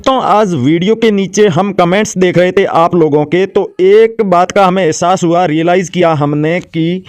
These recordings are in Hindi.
दोस्तों आज वीडियो के नीचे हम कमेंट्स देख रहे थे आप लोगों के, तो एक बात का हमें एहसास हुआ, रियलाइज़ किया हमने कि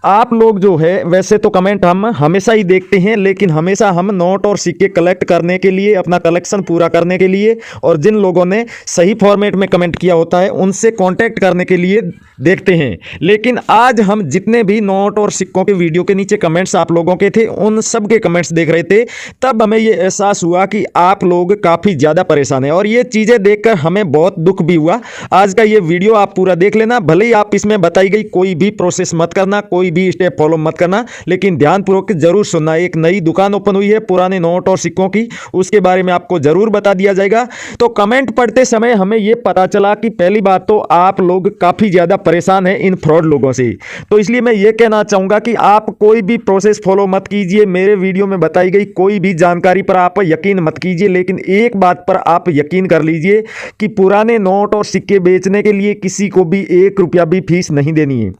आप लोग जो है वैसे तो कमेंट हम हमेशा ही देखते हैं, लेकिन हमेशा हम नोट और सिक्के कलेक्ट करने के लिए, अपना कलेक्शन पूरा करने के लिए और जिन लोगों ने सही फॉर्मेट में कमेंट किया होता है उनसे कांटेक्ट करने के लिए देखते हैं। लेकिन आज हम जितने भी नोट और सिक्कों के वीडियो के नीचे कमेंट्स आप लोगों के थे उन सब के कमेंट्स देख रहे थे, तब हमें ये एहसास हुआ कि आप लोग काफ़ी ज़्यादा परेशान है और ये चीज़ें देखकर हमें बहुत दुख भी हुआ। आज का ये वीडियो आप पूरा देख लेना, भले ही आप इसमें बताई गई कोई भी प्रोसेस मत करना, कोई भी स्टेप फॉलो मत करना, लेकिन ध्यानपूर्वक जरूर सुनना। एक नई दुकान ओपन हुई है पुराने नोट और सिक्कों की, उसके बारे में आपको जरूर बता दिया जाएगा। तो कमेंट पढ़ते समय हमें ये पता चला कि पहली बात तो आप लोग काफ़ी ज़्यादा परेशान हैं इन फ्रॉड लोगों से। तो इसलिए मैं ये कहना चाहूँगा कि आप कोई भी प्रोसेस फॉलो मत कीजिए, मेरे वीडियो में बताई गई कोई भी जानकारी पर आप यकीन मत कीजिए, लेकिन एक बात पर आप यकीन कर लीजिए कि पुराने नोट और सिक्के बेचने के लिए किसी को भी 1 रुपया भी फीस नहीं देनी है।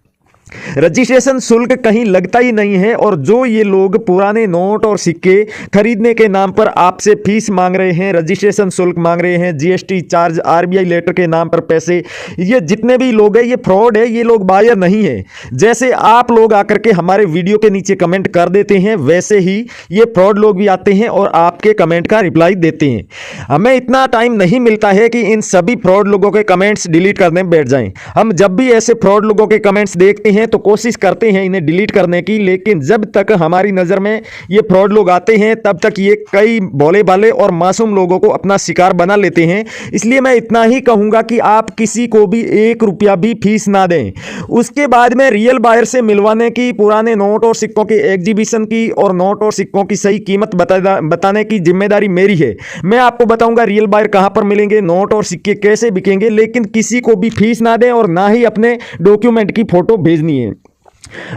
रजिस्ट्रेशन शुल्क कहीं लगता ही नहीं है, और जो ये लोग पुराने नोट और सिक्के खरीदने के नाम पर आपसे फीस मांग रहे हैं, रजिस्ट्रेशन शुल्क मांग रहे हैं, जीएसटी चार्ज, आरबीआई लेटर के नाम पर पैसे, ये जितने भी लोग हैं ये फ्रॉड है, ये लोग बायर नहीं है। जैसे आप लोग आकर के हमारे वीडियो के नीचे कमेंट कर देते हैं, वैसे ही ये फ्रॉड लोग भी आते हैं और आपके कमेंट का रिप्लाई देते हैं। हमें इतना टाइम नहीं मिलता है कि इन सभी फ्रॉड लोगों के कमेंट्स डिलीट करने बैठ जाएं। हम जब भी ऐसे फ्रॉड लोगों के कमेंट्स देखते हैं तो कोशिश करते हैं इन्हें डिलीट करने की, लेकिन जब तक हमारी नज़र में ये फ्रॉड लोग आते हैं तब तक ये कई भोले भाले और मासूम लोगों को अपना शिकार बना लेते हैं। इसलिए मैं इतना ही कहूँगा कि आप किसी को भी 1 रुपया भी फीस ना दें। उसके बाद में रियल बायर से मिलवाने की, पुराने नोट और सिक्कों के एग्जीबिशन की और नोट और सिक्कों की सही कीमत बताने की जिम्मेदारी मेरी है। मैं आपको बताऊँगा रियल बायर कहाँ पर मिलेंगे, नोट और सिक्के कैसे बिकेंगे, लेकिन किसी को भी फीस ना दें और ना ही अपने डॉक्यूमेंट की फ़ोटो भेजनी है।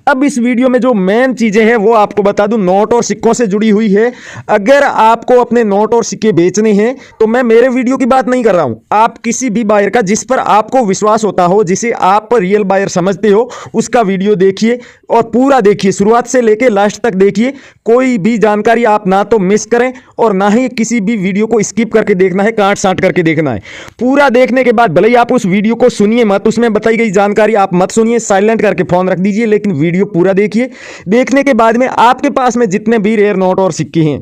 अब इस वीडियो में जो मेन चीजें हैं वो आपको बता दूं, नोट और सिक्कों से जुड़ी हुई है। अगर आपको अपने नोट और सिक्के बेचने हैं तो मैं मेरे वीडियो की बात नहीं कर रहा हूं, आप किसी भी बायर का जिस पर आपको विश्वास होता हो, जिसे आप रियल बायर समझते हो, उसका वीडियो देखिए और पूरा देखिए, शुरुआत से लेकर लास्ट तक देखिए। कोई भी जानकारी आप ना तो मिस करें और ना ही किसी भी वीडियो को स्किप करके देखना है, काट साट करके देखना है। पूरा देखने के बाद भले ही आप उस वीडियो को सुनिए मत, उसमें बताई गई जानकारी आप मत सुनिए, साइलेंट करके फोन रख दीजिए, लेकिन वीडियो पूरा देखिए। देखने के बाद में आपके पास में जितने भी रेयर नोट और सिक्के हैं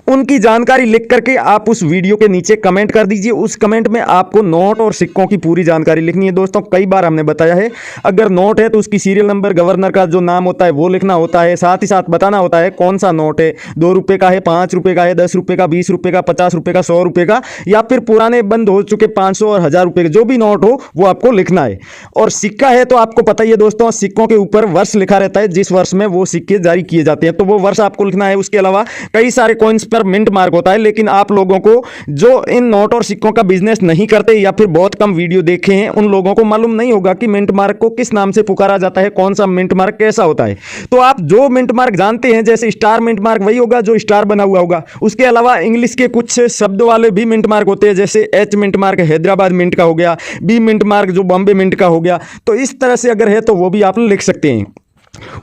उनकी जानकारी लिख करके आप उस वीडियो के नीचे कमेंट कर दीजिए। उस कमेंट में आपको नोट और सिक्कों की पूरी जानकारी लिखनी है। दोस्तों कई बार हमने बताया है, अगर नोट है तो उसकी सीरियल नंबर, गवर्नर का जो नाम होता है वो लिखना होता है, साथ ही साथ बताना होता है कौन सा नोट है, 2 रुपये का है, 5 रुपये का है, 10 रुपये का, 20 रुपये का, 50 रुपये का, 100 रुपये का, या फिर पुराने बंद हो चुके 500 और 1000 रुपये के जो भी नोट हो वो आपको लिखना है। और सिक्का है तो आपको पता ही है दोस्तों, सिक्कों के ऊपर वर्ष लिखा रहता है, जिस वर्ष में वो सिक्के जारी किए जाते हैं तो वो वर्ष आपको लिखना है। उसके अलावा कई सारे कॉइन्स पर मिंट मार्क होता है, लेकिन आप लोगों को जो इन नोट और सिक्कों का बिजनेस नहीं करते या फिर बहुत कम वीडियो देखे हैं उन लोगों को मालूम नहीं होगा कि मिंट मार्क को किस नाम से पुकारा जाता है, कौन सा मिंट मार्क कैसा होता है। तो आप जो मिंट मार्क जानते हैं, जैसे स्टार मिंट मार्क वही होगा जो स्टार बना हुआ होगा। उसके अलावा इंग्लिश के कुछ शब्द वाले भी मिंट मार्क होते हैं, जैसे H mint mark Hyderabad mint का हो गया, बी मिंट मार्क जो बॉम्बे मिंट का हो गया। तो इस तरह से अगर है तो वो भी आप लिख सकते हैं।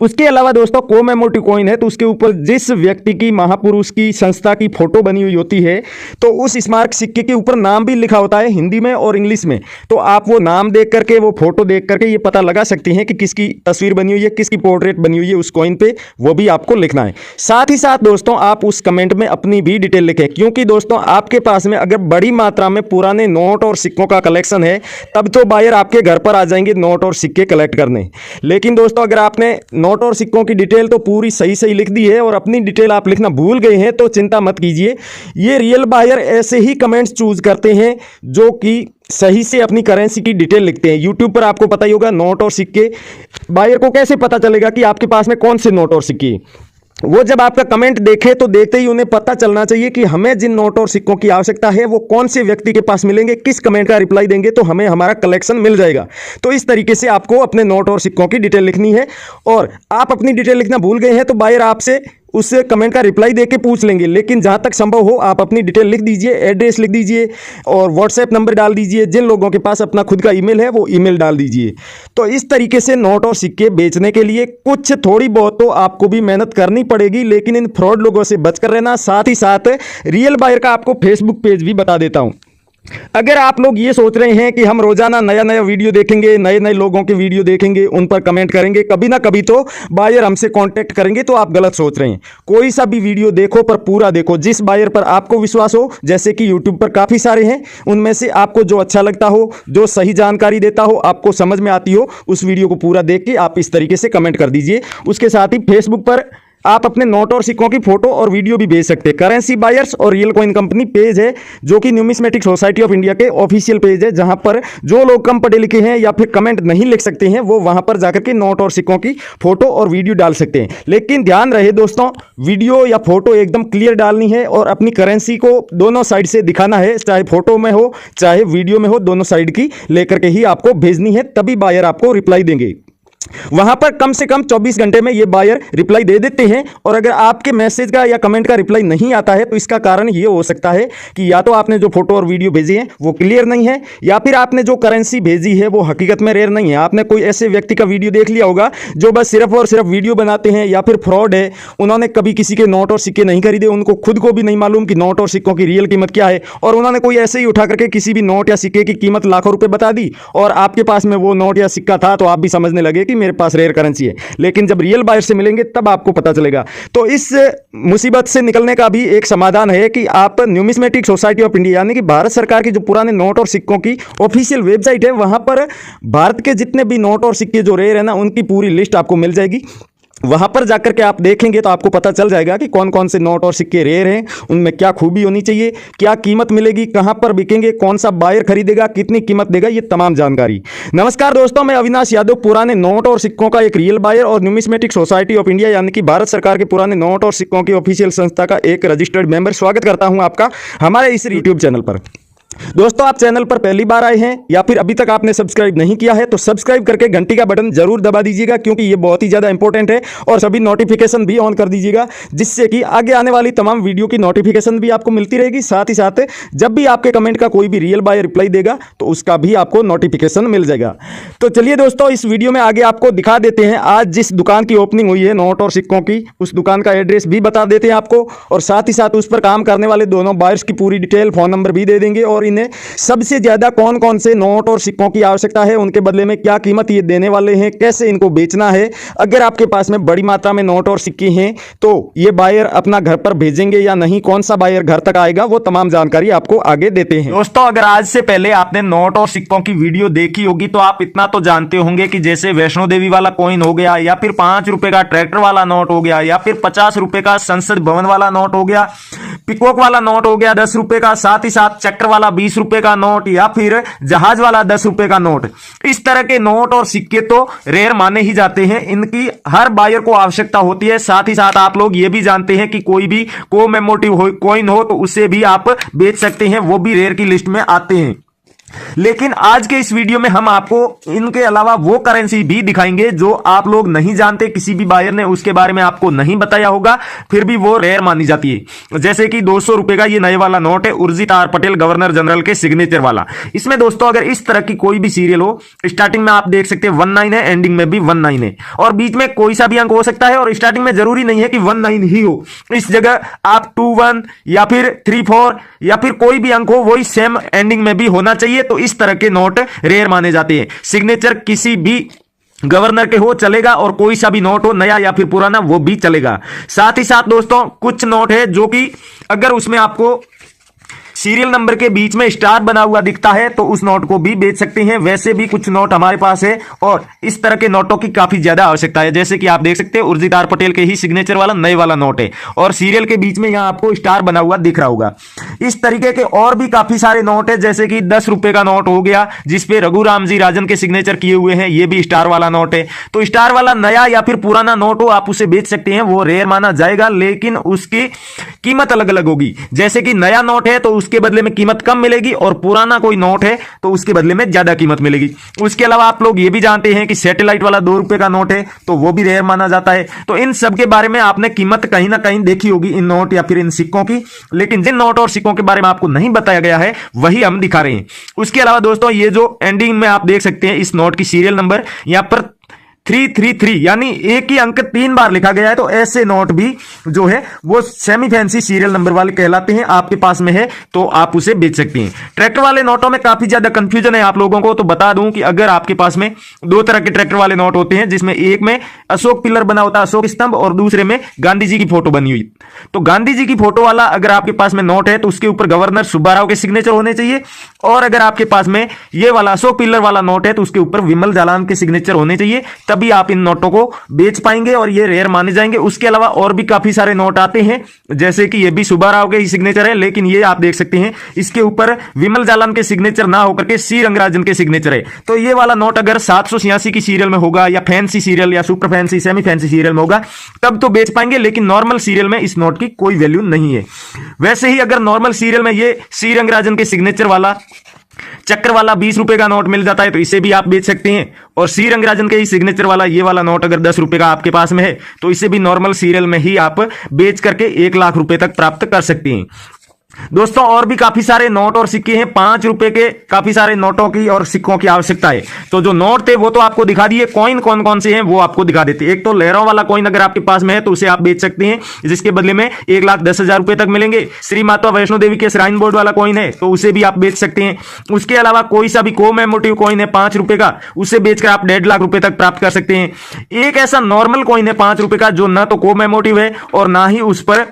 उसके अलावा दोस्तों कोमेमोरेटिव कॉइन है तो उसके ऊपर जिस व्यक्ति की, महापुरुष की, संस्था की फोटो बनी हुई होती है तो उस स्मारक सिक्के के ऊपर नाम भी लिखा होता है हिंदी में और इंग्लिश में। तो आप वो नाम देख करके, वो फोटो देख करके ये पता लगा सकते हैं कि किसकी तस्वीर बनी हुई है, किसकी पोर्ट्रेट बनी हुई है उस कॉइन पे, वो भी आपको लिखना है। साथ ही साथ दोस्तों आप उस कमेंट में अपनी भी डिटेल लिखें, क्योंकि दोस्तों आपके पास में अगर बड़ी मात्रा में पुराने नोट और सिक्कों का कलेक्शन है तब तो बायर आपके घर पर आ जाएंगे नोट और सिक्के कलेक्ट करने। लेकिन दोस्तों अगर आपने नोट और सिक्कों की डिटेल तो पूरी सही लिख दी है और अपनी डिटेल आप लिखना भूल गए हैं तो चिंता मत कीजिए। ये रियल बायर ऐसे ही कमेंट्स चूज करते हैं जो कि सही से अपनी करेंसी की डिटेल लिखते हैं। यूट्यूब पर आपको पता ही होगा नोट और सिक्के, बायर को कैसे पता चलेगा कि आपके पास में कौन से नोट और सिक्के। वो जब आपका कमेंट देखे तो देखते ही उन्हें पता चलना चाहिए कि हमें जिन नोट और सिक्कों की आवश्यकता है वो कौन से व्यक्ति के पास मिलेंगे, किस कमेंट का रिप्लाई देंगे तो हमें हमारा कलेक्शन मिल जाएगा। तो इस तरीके से आपको अपने नोट और सिक्कों की डिटेल लिखनी है, और आप अपनी डिटेल लिखना भूल गए हैं तो बायर आपसे उस कमेंट का रिप्लाई देके पूछ लेंगे। लेकिन जहाँ तक संभव हो आप अपनी डिटेल लिख दीजिए, एड्रेस लिख दीजिए और व्हाट्सएप नंबर डाल दीजिए। जिन लोगों के पास अपना खुद का ईमेल है वो ईमेल डाल दीजिए। तो इस तरीके से नोट और सिक्के बेचने के लिए कुछ थोड़ी बहुत तो आपको भी मेहनत करनी पड़ेगी, लेकिन इन फ्रॉड लोगों से बचकर रहना। साथ ही साथ रियल बायर का आपको फेसबुक पेज भी बता देता हूं। अगर आप लोग ये सोच रहे हैं कि हम रोजाना नया नया वीडियो देखेंगे, नए नए लोगों के वीडियो देखेंगे, उन पर कमेंट करेंगे, कभी ना कभी तो बायर हमसे कांटेक्ट करेंगे, तो आप गलत सोच रहे हैं। कोई सा भी वीडियो देखो पर पूरा देखो, जिस बायर पर आपको विश्वास हो। जैसे कि यूट्यूब पर काफ़ी सारे हैं, उनमें से आपको जो अच्छा लगता हो, जो सही जानकारी देता हो, आपको समझ में आती हो, उस वीडियो को पूरा देख के आप इस तरीके से कमेंट कर दीजिए। उसके साथ ही फेसबुक पर आप अपने नोट और सिक्कों की फोटो और वीडियो भी भेज सकते हैं। करेंसी बायर्स और रियल कॉइन कंपनी पेज है, जो कि न्यूमिस्मेटिक सोसाइटी ऑफ इंडिया के ऑफिशियल पेज है, जहां पर जो लोग कम पढ़े लिखे हैं या फिर कमेंट नहीं लिख सकते हैं, वो वहां पर जाकर के नोट और सिक्कों की फोटो और वीडियो डाल सकते हैं। लेकिन ध्यान रहे दोस्तों, वीडियो या फोटो एकदम क्लियर डालनी है और अपनी करेंसी को दोनों साइड से दिखाना है, चाहे फोटो में हो चाहे वीडियो में हो, दोनों साइड की लेकर के ही आपको भेजनी है, तभी बायर आपको रिप्लाई देंगे। वहां पर कम से कम 24 घंटे में ये बायर रिप्लाई दे देते हैं। और अगर आपके मैसेज का या कमेंट का रिप्लाई नहीं आता है, तो इसका कारण ये हो सकता है कि या तो आपने जो फोटो और वीडियो भेजी है वो क्लियर नहीं है, या फिर आपने जो करेंसी भेजी है वो हकीकत में रेयर नहीं है। आपने कोई ऐसे व्यक्ति का वीडियो देख लिया होगा जो बस सिर्फ और सिर्फ वीडियो बनाते हैं, या फिर फ्रॉड है, उन्होंने कभी किसी के नोट और सिक्के नहीं खरीदे, उनको खुद को भी नहीं मालूम कि नोट और सिक्कों की रियल कीमत क्या है, और उन्होंने कोई ऐसे ही उठा करके किसी भी नोट या सिक्के की कीमत लाखों रुपए बता दी, और आपके पास में वो नोट या सिक्का था, तो आप भी समझने लगे कि मेरे पास रेयर करेंसी है। लेकिन जब रियल बायर से मिलेंगे तब आपको पता चलेगा। तो इस मुसीबत से निकलने का भी एक समाधान है कि आप न्यूमिस्मेटिक सोसाइटी ऑफ इंडिया, यानी कि भारत सरकार की जो पुराने नोट और सिक्कों की ऑफिशियल वेबसाइट है, वहां पर भारत के जितने भी नोट और सिक्के जो रेयर है ना, उनकी पूरी लिस्ट आपको मिल जाएगी। वहां पर जाकर के आप देखेंगे तो आपको पता चल जाएगा कि कौन कौन से नोट और सिक्के रेयर हैं, उनमें क्या खूबी होनी चाहिए, क्या कीमत मिलेगी, कहां पर बिकेंगे, कौन सा बायर खरीदेगा, कितनी कीमत देगा, ये तमाम जानकारी। नमस्कार दोस्तों, मैं अविनाश यादव, पुराने नोट और सिक्कों का एक रियल बायर और न्यूमिस्मेटिक सोसाइटी ऑफ इंडिया, यानी कि भारत सरकार के पुराने नोट और सिक्कों की ऑफिशियल संस्था का एक रजिस्टर्ड मेंबर, स्वागत करता हूं आपका हमारे इस यूट्यूब चैनल पर। दोस्तों, आप चैनल पर पहली बार आए हैं या फिर अभी तक आपने सब्सक्राइब नहीं किया है, तो सब्सक्राइब करके घंटी का बटन जरूर दबा दीजिएगा, क्योंकि ये बहुत ही ज़्यादा इंपॉर्टेंट है। और सभी नोटिफिकेशन भी ऑन कर दीजिएगा, जिससे कि आगे आने वाली तमाम वीडियो की नोटिफिकेशन भी आपको मिलती रहेगी। साथ ही साथ जब भी आपके कमेंट का कोई भी रियल बाय रिप्लाई देगा, तो उसका भी आपको नोटिफिकेशन मिल जाएगा। तो चलिए दोस्तों, इस वीडियो में आगे आपको दिखा देते हैं आज जिस दुकान की ओपनिंग हुई है नोट और सिक्कों की, उस दुकान का एड्रेस भी बता देते हैं आपको, और साथ ही साथ उस पर काम करने वाले दोनों बायर्स की पूरी डिटेल, फोन नंबर भी दे देंगे, और इन्हें सबसे ज्यादा कौन कौन से नोट और सिक्कों की आवश्यकता है, उनके बदले में क्या कीमत ये देने वाले हैं, कैसे इनको बेचना है। अगर आपके पास में बड़ी मात्रा में नोट और सिक्के हैं तो ये बायर अपना घर पर भेजेंगे या नहीं, कौन सा बायर घर तक आएगा, वो तमाम जानकारी आपको आगे देते हैं। दोस्तों, अगर आज से पहले आपने नोट और सिक्कों की वीडियो देखी होगी तो आप इतना तो जानते होंगे कि जैसे वैष्णो देवी वाला कॉइन हो गया, या फिर 5 रुपए का ट्रैक्टर वाला नोट हो गया, या फिर 50 रुपए का संसद भवन वाला नोट हो गया, पिकॉक वाला नोट हो गया 10 रुपए का, साथ ही साथ चक्र वाला 20 रुपए का नोट, या फिर जहाज वाला 10 रुपए का नोट। इस तरह के नोट और सिक्के तो रेयर माने ही जाते हैं, इनकी हर बायर को आवश्यकता होती है। साथ ही साथ आप लोग ये भी जानते हैं कि कोई भी कोमेमोरेटिव कॉइन हो तो उसे भी आप बेच सकते हैं, वो भी रेयर की लिस्ट में आते हैं। लेकिन आज के इस वीडियो में हम आपको इनके अलावा वो करेंसी भी दिखाएंगे जो आप लोग नहीं जानते, किसी भी बायर ने उसके बारे में आपको नहीं बताया होगा, फिर भी वो रेयर मानी जाती है। जैसे कि 200 रुपए का ये नए वाला नोट है, Urjit R Patel governor general के सिग्नेचर वाला। इसमें दोस्तों अगर इस तरह की कोई भी सीरियल हो, स्टार्टिंग में आप देख सकते हैं 19 है, एंडिंग में भी 19 है, और बीच में कोई सा भी अंक हो सकता है, और स्टार्टिंग में जरूरी नहीं है कि 19 ही हो, इस जगह आप 21 या फिर 34 या फिर कोई भी अंक हो, वही सेम एंडिंग में भी होना चाहिए। तो इस तरह के नोट रेयर माने जाते हैं। सिग्नेचर किसी भी गवर्नर के हो चलेगा, और कोई सा भी नोट हो, नया या फिर पुराना, वो भी चलेगा। साथ ही साथ दोस्तों कुछ नोट है जो कि अगर उसमें आपको सीरियल नंबर के बीच में स्टार बना हुआ दिखता है तो उस नोट को भी बेच सकते हैं। वैसे भी कुछ नोट हमारे पास है, और इस तरह के नोटों की काफी ज्यादा आवश्यकता है। जैसे कि आप देख सकते हैं उर्जित आर पटेल के ही सिग्नेचर वाला नए वाला नोट है, और सीरियल के बीच में यहां आपको स्टार बना हुआ दिख रहा होगा। इस तरीके के और भी काफी सारे नोट है, जैसे कि 10 रुपए का नोट हो गया जिसपे रघुराम जी राजन के सिग्नेचर किए हुए हैं, ये भी स्टार वाला नोट है। तो स्टार वाला नया या फिर पुराना नोट हो, आप उसे बेच सकते हैं, वो रेयर माना जाएगा, लेकिन उसकी कीमत अलग अलग होगी। जैसे कि नया नोट है तो उसकी उसके बदले में कीमत कम मिलेगी, और पुराना कोई नोट है तो उसके बदले में ज्यादा कीमत मिलेगी। उसके अलावा आप लोग ये भी जानते हैं कि सैटेलाइट वाला 2 रुपए का नोट है तो वो भी रेयर माना जाता है। तो इन सब के बारे में आपने कीमत कहीं ना कहीं देखी होगी इन नोट या फिर इन सिक्कों की, लेकिन जिन नोट और सिक्कों के बारे में आपको नहीं बताया गया है वही हम दिखा रहे हैं। उसके अलावा दोस्तों ये जो एंडिंग में आप देख सकते हैं इस नोट की सीरियल नंबर यहां पर 333 यानी एक ही अंक 3 बार लिखा गया है, तो ऐसे नोट भी जो है वो सेमी फैंसी सीरियल नंबर वाले कहलाते हैं। आपके पास में है तो आप उसे बेच सकते हैं। ट्रैक्टर वाले नोटों में काफी ज्यादा कंफ्यूजन है आप लोगों को, तो बता दूं कि अगर आपके पास में 2 तरह के ट्रैक्टर वाले नोट होते हैं, जिसमें एक में अशोक पिलर बना होता है, अशोक स्तंभ, और दूसरे में गांधी जी की फोटो बनी हुई। तो गांधी जी की फोटो वाला अगर आपके पास में नोट है तो उसके ऊपर गवर्नर सुब्बाराव के सिग्नेचर होने चाहिए, और अगर आपके पास में ये वाला अशोक पिलर वाला नोट है तो उसके ऊपर विमल जालान के सिग्नेचर होने चाहिए, तभी आप इन नोटों को बेच पाएंगे और ये रेयर माने जाएंगे। उसके अलावा और भी काफी सारे नोट आते हैं, जैसे कि ये भी सुब्बाराव के ही सिग्नेचर है, लेकिन ये आप देख सकते हैं इसके ऊपर विमल जालान के सिग्नेचर ना होकर के सी रंगराजन के सिग्नेचर है। तो ये वाला नोट अगर 786 की सीरियल में होगा, या फैंसी सीरियल, या super fancy, semi fancy serial में होगा, तब तो बेच पाएंगे, लेकिन नॉर्मल सीरियल में इस नोट की कोई वैल्यू नहीं है। वैसे ही अगर नॉर्मल सीरियल में ये सी रंगराजन के सिग्नेचर वाला चक्र वाला 20 रुपए का नोट मिल जाता है तो इसे भी आप बेच सकते हैं, और सी रंगराजन के ही सिग्नेचर वाला ये वाला नोट अगर 10 रुपए का आपके पास में है तो इसे भी नॉर्मल सीरियल में ही आप बेच करके 1 लाख रुपए तक प्राप्त कर सकते हैं। दोस्तों और भी काफी सारे नोट और सिक्के हैं, 5 रुपए के काफी सारे नोटों की और सिक्कों की आवश्यकता है। तो जो नोट थे वो तो आपको दिखा दिए, कॉइन कौन कौन से हैं वो आपको दिखा देते हैं। एक तो लहरों वाला कॉइन अगर आपके पास में है तो उसे आप बेच सकते हैं, जिसके बदले में 1,10,000 रुपए तक मिलेंगे। श्री माता वैष्णो देवी के श्राइन बोर्ड वाला कॉइन है तो उसे भी आप बेच सकते हैं। उसके अलावा कोई सा भी कोमेमोटिव कॉइन है 5 रुपए का, उसे बेचकर आप 1.5 लाख रुपए तक प्राप्त कर सकते हैं। एक ऐसा नॉर्मल कॉइन है 5 रुपए का जो ना तो कोमेमोटिव है और ना ही उस पर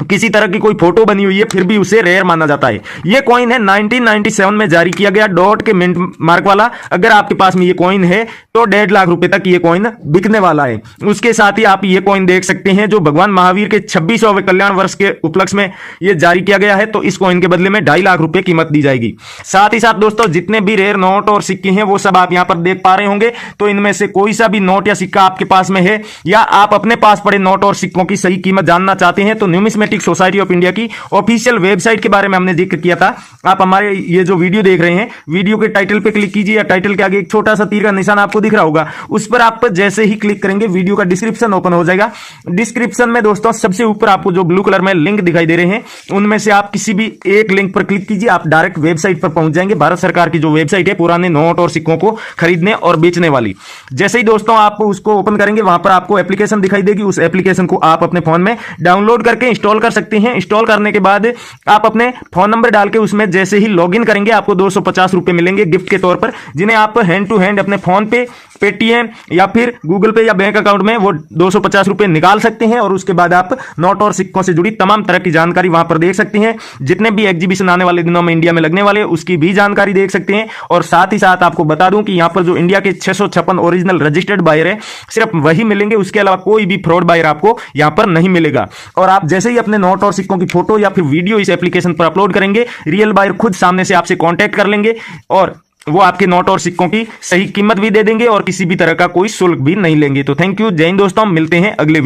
किसी तरह की कोई फोटो बनी हुई है, फिर भी उसे रेयर माना जाता है। यह कॉइन है 1997 में जारी किया गया, डॉट के मिंट मार्क वाला। अगर आपके पास में ये कॉइन है तो 1.5 लाख रुपए तक ये कॉइन बिकने वाला है। उसके साथ ही आप ये कॉइन देख सकते हैं जो भगवान महावीर के 26वें कल्याण वर्ष के उपलक्ष्य में ये जारी किया गया है, तो इस कॉइन के बदले में 2.5 लाख रुपए कीमत दी जाएगी। साथ ही साथ दोस्तों जितने भी रेयर नोट और सिक्के हैं वो सब आप यहां पर देख पा रहे होंगे। तो इनमें से कोई सा भी नोट या सिक्का आपके पास में है, या आप अपने पास पड़े नोट और सिक्कों की सही कीमत जानना चाहते हैं, तो न्यूमिस्मेटिक सोसाइटी ऑफ इंडिया की ऑफिशियल वेबसाइट के बारे में हमने जिक्र किया था। आप हमारे ये जो वीडियो देख रहे हैं, वीडियो के टाइटल पे क्लिक कीजिए, या टाइटल के आगे एक छोटा सा तीर का निशान आपको दिख रहा होगा, उस पर आप जैसे ही क्लिक करेंगे वीडियो का डिस्क्रिप्शन ओपन हो जाएगा। डिस्क्रिप्शन में दोस्तों सबसे ऊपर आपको जो ब्लू कलर में लिंक दिखाई दे रहे हैं, उनमें से आप किसी भी एक लिंक पर क्लिक कीजिए, आप डायरेक्ट वेबसाइट पर पहुंच जाएंगे। भारत सरकार की जो वेबसाइट है पुराने नोट और सिक्कों को खरीदने और बेचने वाली। जैसे ही दोस्तों आप उसको ओपन करेंगे, वहां पर आपको एप्लीकेशन दिखाई देगी। उस एप्लीकेशन को आप अपने फोन में डाउनलोड करके इंस्टॉल कर सकते हैं। इंस्टॉल करने के बाद आप अपने फोन नंबर डाल के उसमें जैसे ही लॉगिन करेंगे, आपको 250 रुपए मिलेंगे गिफ्ट के तौर पर, जिन्हें आप हैंड टू हैंड अपने फोन पे, पेटीएम या फिर गूगल पे या बैंक अकाउंट में वो 250 रुपए निकाल सकते हैं। और उसके बाद आप नोट और सिक्कों से जुड़ी तमाम तरह की जानकारी वहां पर देख सकते हैं। जितने भी एग्जीबिशन आने वाले दिनों में इंडिया में लगने वाले, उसकी भी जानकारी देख सकते हैं। और साथ ही साथ आपको बता दूं कि यहां पर जो इंडिया के 656 ओरिजिनल रजिस्टर्ड बायर है, सिर्फ वही मिलेंगे, उसके अलावा कोई भी फ्रॉड बायर आपको यहां पर नहीं मिलेगा। और आप जैसे ही अपने नोट और सिक्कों की फोटो या फिर वीडियो इस एप्लीकेशन पर अपलोड करेंगे, रियल बायर खुद सामने से आपसे कांटेक्ट कर लेंगे और वो आपके नोट और सिक्कों की सही कीमत भी दे देंगे और किसी भी तरह का कोई शुल्क भी नहीं लेंगे। तो थैंक यू, जय हिंद दोस्तों, मिलते हैं अगले